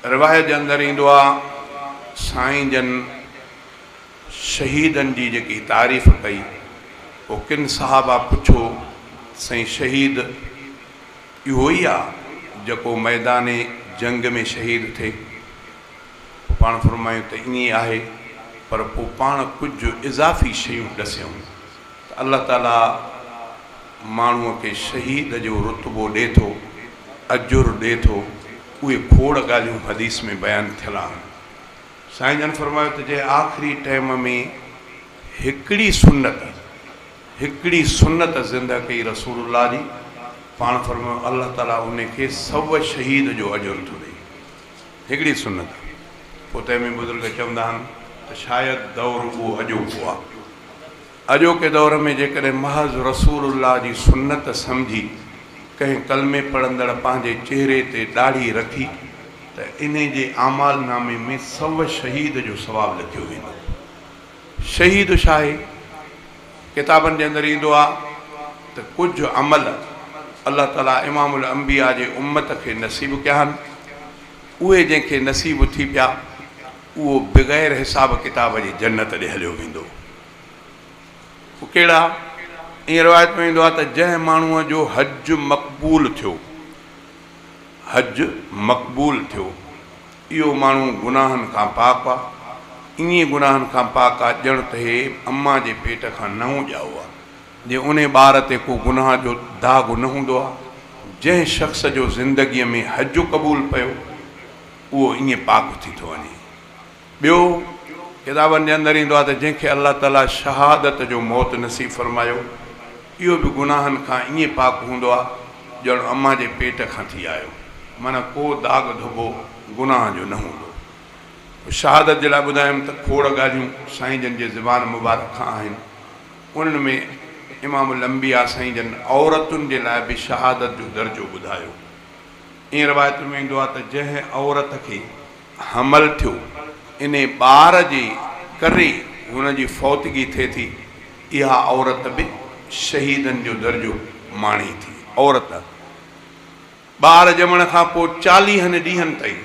रिवायत जे अंदरि ईंदो आहे साईं जन शहीदनि जी जेकी तारीफ़ कई, पोइ किन साहबा पुछो साईं शहीद इहो ई आहे जेको मैदान जंग में शहीद थिए? पाण फरमायूं त ईअं आहे, पर पोइ पाण कुझु इज़ाफ़ी शयूं ॾसियूं त अल्लाह ताला माण्हूअ खे शहीद जो रुतबो ॾिए थो, अजुर ॾिए थो। उहे खोड़ ॻाल्हियूं हदीस में बयानु थियल आहिनि। साईं जन फरमायो त जे आख़िरी टाइम में हिकिड़ी सुन्नत ज़िंदा कई रसूलुल्लाह जी, पाण फरमायो अल्लाह ताला उनखे 100 शहीद जो अजुर थो ॾे, हिकिड़ी सुन्नत। पोइ तंहिंमें बुज़ुर्ग चवंदा आहिनि त शायदि दौर उहो अॼोको आहे। अॼोके दौर में जेकॾहिं महज़ रसूलुल्लाह जी सुन्नत सम्झी कंहिं कलमे पढ़ंदड़ पंहिंजे चेहरे ते ॾाढ़ी रखी त इन जे आमाल नामे में 100 शहीद जो सवाबु लिखियो वेंदो। शहीद छा आहे? किताबनि जे अंदरि ईंदो आहे त कुझु अमल अल्लाह ताला इमामुल अंबिया जे उम्मत खे नसीबु कया आहिनि, उहे जंहिंखे नसीबु थी पिया उहो बग़ैर हिसाब किताब जे जन्नत ॾे हलियो वेंदो। उहे कहिड़ा? ईअं रिवायत में ईंदो आहे त जंहिं माण्हूअ जो हज मक़बूल थियो, इहो माण्हू गुनाहनि खां पाक आहे। ईअं गुनाहनि खां पाक आहे ॼण त हे अम्मा जे पेट खां नओं ॼाओ आहे। जे उन ॿार ते को गुनाह जो दाग़ न हूंदो आहे, जंहिं शख़्स जो ज़िंदगीअ में हज क़बूल पियो उहो ईअं पाक थी थो वञे। ॿियो किताबनि जे अंदरि ईंदो आहे त जंहिंखे अल्लाह ताला शहादत जो मौत नसीब फरमायो, इहो बि गुनाहनि खां ईअं पाक हूंदो आहे ॼण अम्मा जे पेट खां थी आयो, माना को दाग़ धुबो गुनाह जो न हूंदो। शहादत जे लाइ ॿुधायुमि त खोड़ ॻाल्हियूं साईं जन जे ज़ुबान मुबारक खां आहिनि। उन्हनि में इमामुल अंबिया साईं जन औरतुनि जे लाइ बि शहादत जो दर्जो ॿुधायो। ईअं रिवायत में ईंदो आहे त जंहिं औरत खे हमल थियो, इन ॿार जे करे हुनजी फौतगी थिए थी, इहा औरत बि शहीदनि जो दर्जो माणी थी। औरत ॿार ॼमण खां पोइ 40 ॾींहंनि ताईं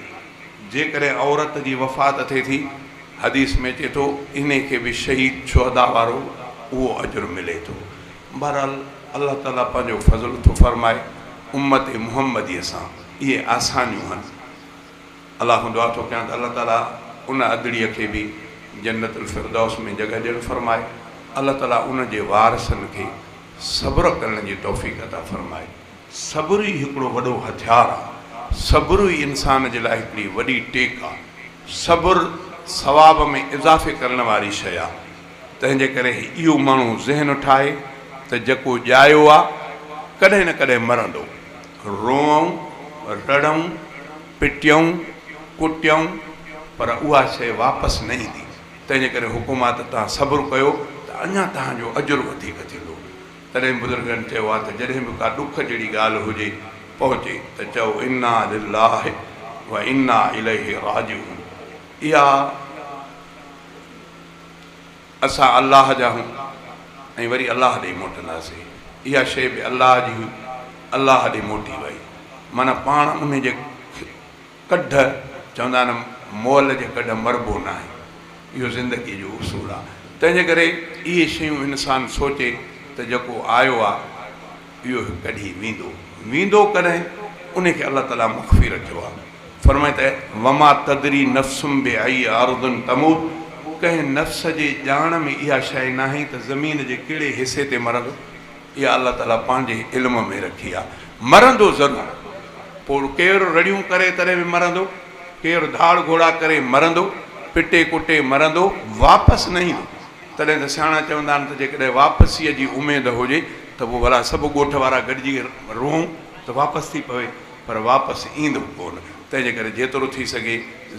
जेकॾहिं औरत जी वफ़ात थिए थी, हदीस में अचे थो इन खे बि शहीद शुहदा वारो उहो अजुर मिले थो। बहरहाल अल्लाह ताला पंहिंजो फज़ल थो फरमाए उम्मत मुहम्मदीअ सां इहे आसानियूं आहिनि। अलाह दुआ थो कयां त अल्लाह ताला उन अदड़ीअ खे बि जन्नतुल फिरदौस में जॻह ॾियणु फरमाए। अल्लाह ताला उन जे वारसनि खे सब्र करण जी तौफ़ीक़ अता फरमाए। सब्र ई हिकिड़ो वॾो हथियार आहे। सब्र ई इंसान जे लाइ हिकिड़ी वॾी टेक आहे। सब्र सवाब में इज़ाफ़े करण वारी शइ आहे। तंहिंजे करे इहो माण्हू ज़हन ठाहे त जेको ॼायो आहे कॾहिं न कॾहिं मरंदो। रोऊं, रड़ूं, पिटियूं, कुटियूं, पर उहा शइ वापसि न ईंदी। तंहिंजे करे हुकूमत तव्हां सब्र कयो त अञा तव्हांजो अजुर वधीक थींदो। तॾहिं बुज़ुर्गनि चयो आहे त जॾहिं बि का ॾुख जहिड़ी ॻाल्हि हुजे पहुचे त चओ इन्ना लिल्लाहि व इन्ना इलैहि राजिऊन। इहा असां अल्लाह जा हूं ऐं वरी अल्लाह ॾे मोटंदासीं। इहा शइ बि अल्लाह जी हुई, अल्लाह ॾे मोटी वई। माना पाण उन जे कढ चवंदा आहिनि मोल जे कढ मरबो न आहे। इहो ज़िंदगी जो उसूल आहे। तंहिंजे करे इहे शयूं इंसानु सोचे त जेको आयो आहे इहो कॾहिं वेंदो कॾहिं उनखे अल्लाह ताला मग़फ़िरत कयो आहे। फरमाए त वमा तदरी नफ़्सुम बिअई अर्दुन तमूत। कंहिं नफ़्स जे ॼाण में इहा शइ न आहे त ज़मीन जे कहिड़े हिसे ते मरंदो। इहा अल्लाह ताला पंहिंजे इल्म में रखी आहे। मरंदो ज़रूरु, पोइ केरु रड़ियूं करे तॾहिं बि मरंदो, केरु धाड़ घोड़ा करे मरंदो, पिटे कुटे मरंदो, वापसि न ईंदो। तॾहिं त सियाणा चवंदा आहिनि त जेकॾहिं वापसीअ जी उमेदु हुजे त पोइ भला सभु ॻोठ वारा गॾिजी रोऊं त वापसि थी पवे, पर वापसि ईंदो कोन। तंहिंजे करे जेतिरो थी सघे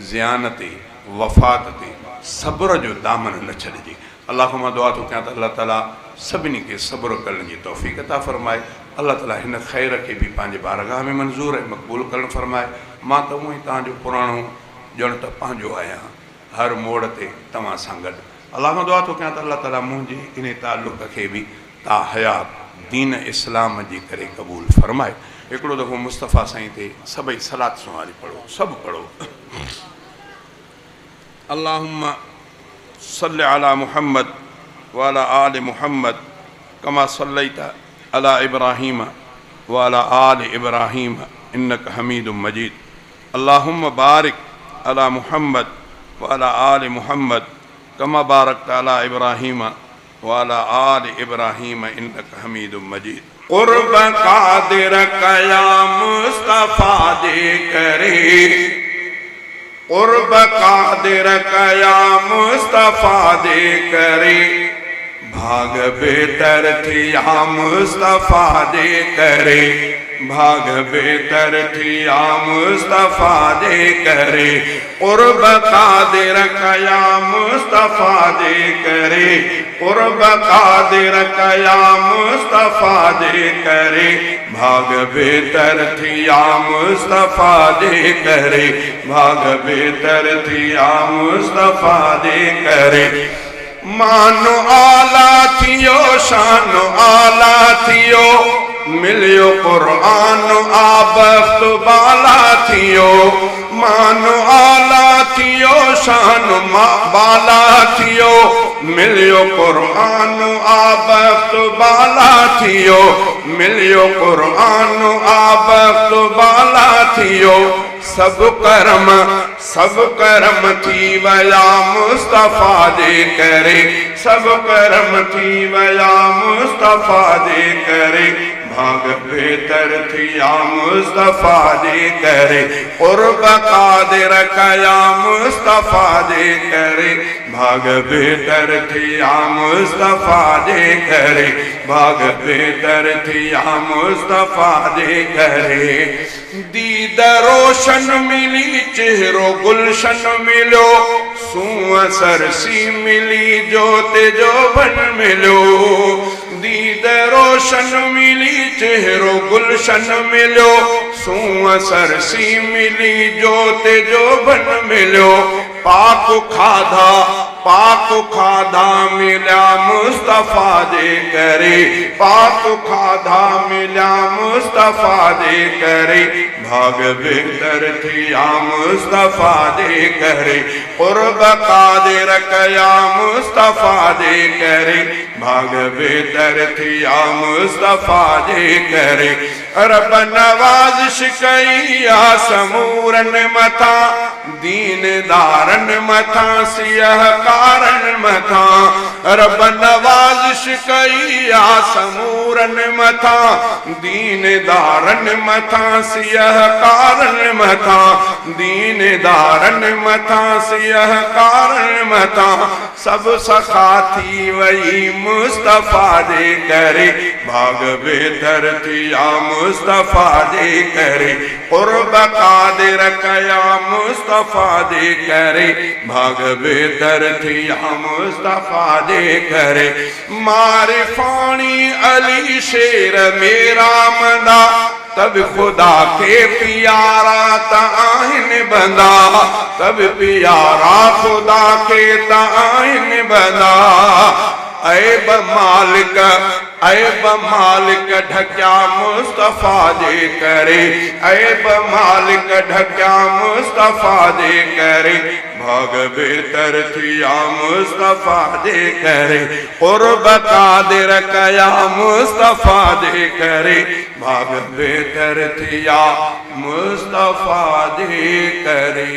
ज़ियान ते, वफ़ात ते सब्र जो दामन न छॾिजे। अलाह खां मां दुआ थो कयां त अल्लाह ताला सभिनी खे सब्र करण जी तौफ़ीक़ अता फरमाए। अल्लाह ताला हिन ख़ैर खे बि पंहिंजे बारगाह में मंज़ूर ऐं मक़बूल करणु फरमाए। मां त उहो ई तव्हांजो पुराणो ॼण त पंहिंजो आहियां, हर मोड़ ते तव्हां सां गॾु। अलाह खां दुआ थो कयां त अल्लाह ताला मुंहिंजे इन ताल्लुक़ खे बि ता हयात दीन इस्लाम जे करे क़बूल फरमाए। हिकिड़ो दफ़ो मुस्तफ़ा साईं ते सभई सलात सुवारी पढ़ो, सभु पढ़ो। अल्लाहुम्मा सल्लि अला मुहम्मद व अला आलि मुहम्मद कमा सल्लैता अला इब्राहीम व अला आलि इब्राहीम इन्नका हमीदुम मजीद। अल्लाहुम्मा बारिक अला मुहम्मद व अला आलि मुहम्मद कमा बारकता अला इब्राहीम व अला आलि इब्राहीम इन्नका हमीदुम मजीद। कुर्ब कादिर कया मुस्तफा दे करे, कुर्ब कादिर कया मुस्तफा दे करे, भाग बेहतर थी या मुस्तफा दे करे, भाग बेहतर थी या मुस्तफा दे करे। कुर्ब कादिर कया मुस्तफा दे करे, कुर्ब कादिर कया मुस्तफा दे करे, भाग बेहतर थी या मुस्तफा दे करे, भाग बेहतर थी या मुस्तफा दे करे। मानो आला थियो शानो आला थियो, मिलियो कुरान आबख्त बाला थियो। मानो आला थियो शानो बाला थियो, मिलियो कुरान आबख्त बाला थियो, मिलियो कुरान आबख्त बाला थियो। सब करम थी वया मुस्तफा दे करे, सब करम थी वया मुस्तफा दे करे, भाग बेहतर थी या मुस्तफा दे करे। कुर्ब कादिर कया मुस्तफा दे करे, भाग बेहतर थी या मुस्तफा दे करे, भाग बेहतर थी या मुस्तफा दे करे। दीद रोशन मिली चेहरो गुलशन मिलो, सूअ सरसी मिली जोत जोबन मिलो। दीद रोशन मिली चेहरो गुलशन मिलो, सूअ सरसी मिली जोत जोबन मिलो। पाक खाधा मिला मुस्तफा दे करे, पाक खाधा मिला मुस्तफा दे करे, भाग बेहतर थी या मुस्तफा दे करे। कुर्ब कादिर कया मुस्तफा दे करे, भाग बेहतर थी या मुस्तफा दे करे। रब नवाजिश कई समूरन मथा, दीनदारन मथा सियह कारन मथा। रब नवाजिश कई समूरन मथा, दीनदारन मथा सियह कारन मथा, दीनदारन मथा सियह कारन मथा। सब सखा थी वही मुस्तफा दे करे, भाग बेहतर थी या मुस्तफा दे करे। कुर्ब कादिर कया मुस्तफा दे करे, भाग बेहतर थी या मुस्तफा दे करे। मारिफानी अली शेर मेरा मदा, तब खुदा के प्यारा ताइन बंदा, तब प्यारा खुदा के ताइन बंदा। ऐब मालिक ढक्या मुस्तफा दे करे, ऐब मालिक ढक्या मुस्तफा दे करे, भाग बेहतर थी या मुस्तफा दे करे। कुर्ब कादिर कया मुस्तफा दे करे, भाग बेहतर थी या मुस्तफा दे करे।